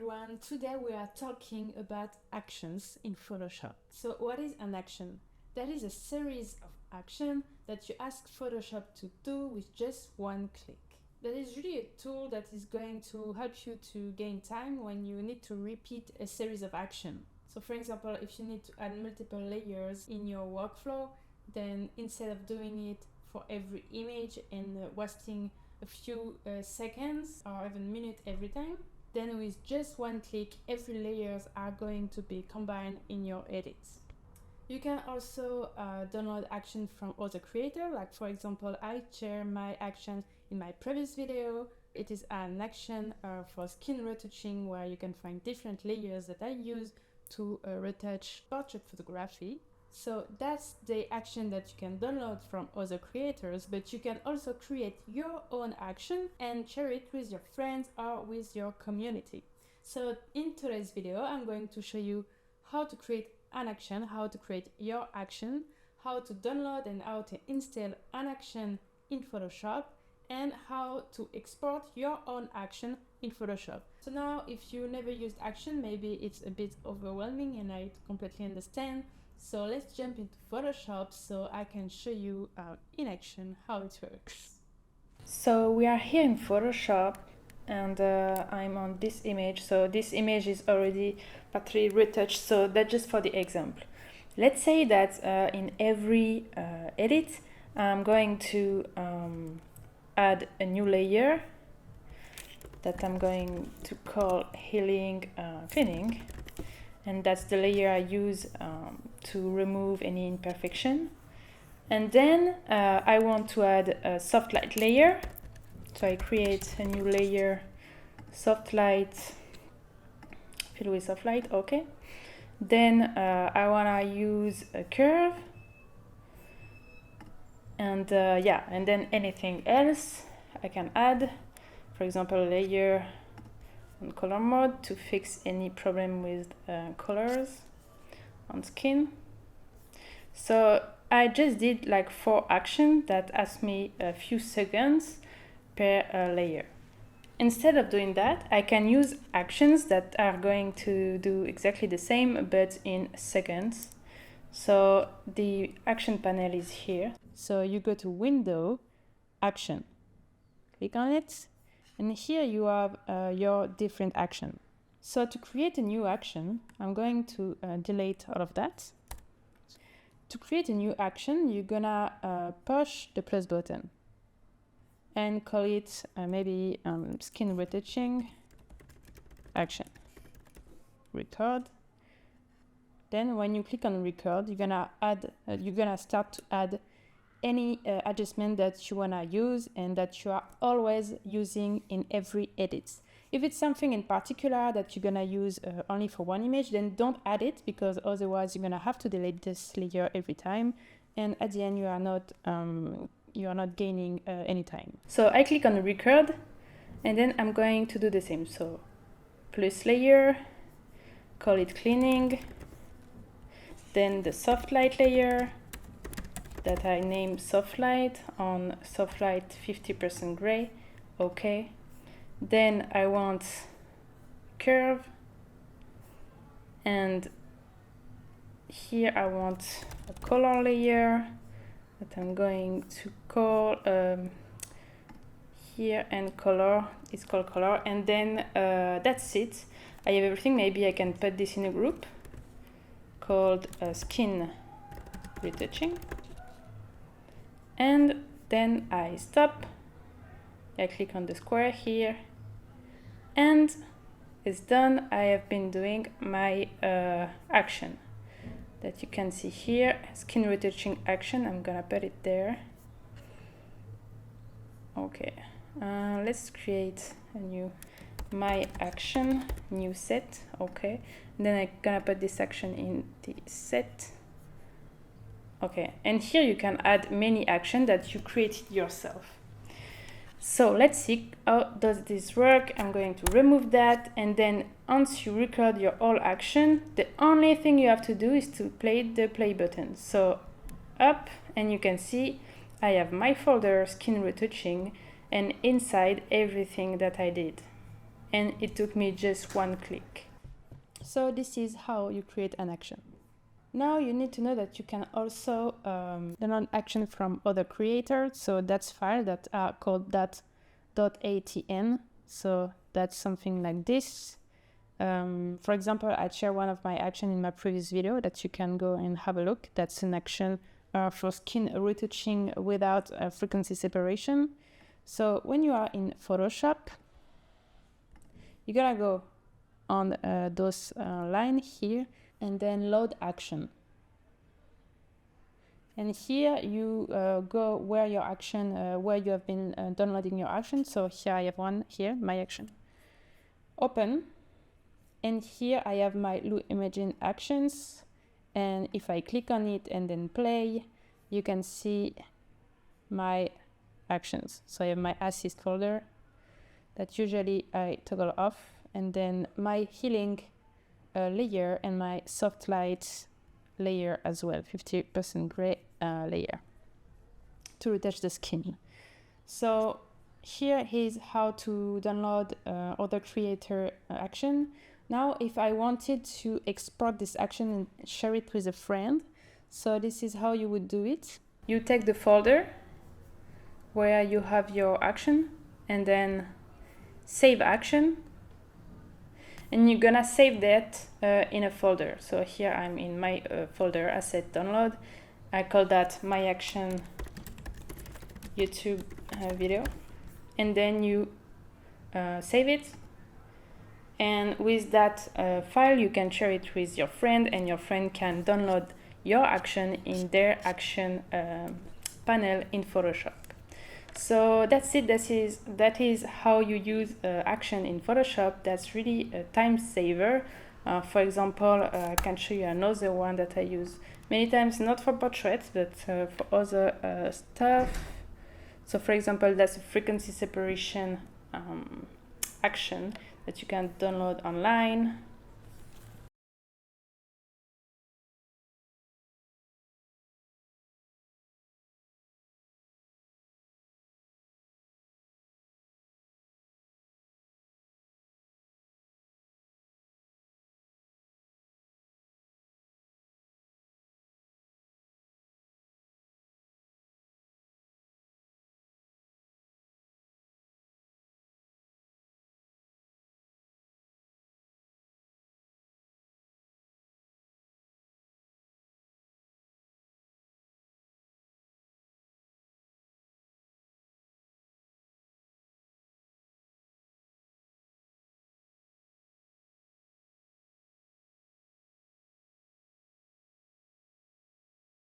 everyone, today we are talking about actions in Photoshop. So what is an action? That is a series of actions that you ask Photoshop to do with just one click. That is really a tool that is going to help you to gain time when you need to repeat a series of actions. So for example, if you need to add multiple layers in your workflow, then instead of doing it for every image and wasting a few seconds or even minutes every time, then with just one click, every layers are going to be combined in your edits. You can also download action from other creators, like for example, I share my action in my previous video. It is an action for skin retouching where you can find different layers that I use to retouch portrait photography. So that's the action that you can download from other creators, but you can also create your own action and share it with your friends or with your community. So in today's video, I'm going to show you how to create an action, how to create your action, how to download and how to install an action in Photoshop, and how to export your own action in Photoshop. So now, if you never used action, maybe it's a bit overwhelming, and I completely understand. So let's jump into Photoshop so I can show you in action how it works. So we are here in Photoshop and I'm on this image. So this image is already partly retouched, so that's just for the example. Let's say that in every edit, I'm going to add a new layer that I'm going to call Healing Cleaning. And that's the layer I use to remove any imperfection. And then I want to add a soft light layer. So I create a new layer, soft light, fill with soft light, okay. Then I wanna use a curve. And and then anything else I can add. For example, a layer on color mode to fix any problem with colors on skin. So I just did like 4 actions that asked me a few seconds per layer. Instead of doing that, I can use actions that are going to do exactly the same but in seconds. So the action panel is here. So you go to Window, Action, click on it, and here you have your different action. So to create a new action, I'm going to delete all of that. To create a new action, you're gonna push the plus button and call it maybe skin retouching action. Record. Then when you click on record, you're gonna start to add any adjustment that you wanna use and that you are always using in every edit. If it's something in particular that you're gonna use only for one image, then don't add it, because otherwise you're gonna have to delete this layer every time, and at the end you are not gaining any time. So I click on record, and then I'm going to do the same. So plus layer, call it cleaning, then the soft light layer that I name soft light on soft light 50% gray, okay. Then I want curve, and here I want a color layer that I'm going to call here, and color is called color, and then that's it. I have everything. Maybe I can put this in a group called skin retouching, and then I stop. I click on the square here, and it's done. I have been doing my action that you can see here, skin retouching action. I'm gonna put it there. Okay, let's create a new my action, new set, okay. And then I'm gonna put this action in the set. Okay, and here you can add many actions that you created yourself. So let's see how does this work. I'm going to remove that, and then once you record your whole action, the only thing you have to do is to play the play button. So up, and you can see I have my folder skin retouching, and inside everything that I did. and it took me just one click. So this is how you create an action. Now you need to know that you can also download action from other creators. So that's files that are called .atn. So that's something like this. For example, I share one of my action in my previous video that you can go and have a look. That's an action for skin retouching without frequency separation. So when you are in Photoshop, you're gonna go on those line here and then load action. And here you go where your action, where you have been downloading your action. So here I have one here, my action. Open. And here I have my imag'in actions. And if I click on it and then play, you can see my actions. So I have my assist folder that usually I toggle off, and then my healing layer and my soft light layer as well, 50% gray layer to retouch the skin. So here is how to download other creator action. Now, if I wanted to export this action and share it with a friend, so this is how you would do it. You take the folder where you have your action and then save action. And you're gonna save that in a folder. So here I'm in my folder asset download. I call that my action YouTube video. And then you save it. And with that file, you can share it with your friend, and your friend can download your action in their action panel in Photoshop. So that's it. That is how you use action in Photoshop. That's really a time saver. For example, I can show you another one that I use many times, not for portraits, but for other stuff. So for example, that's a frequency separation action that you can download online.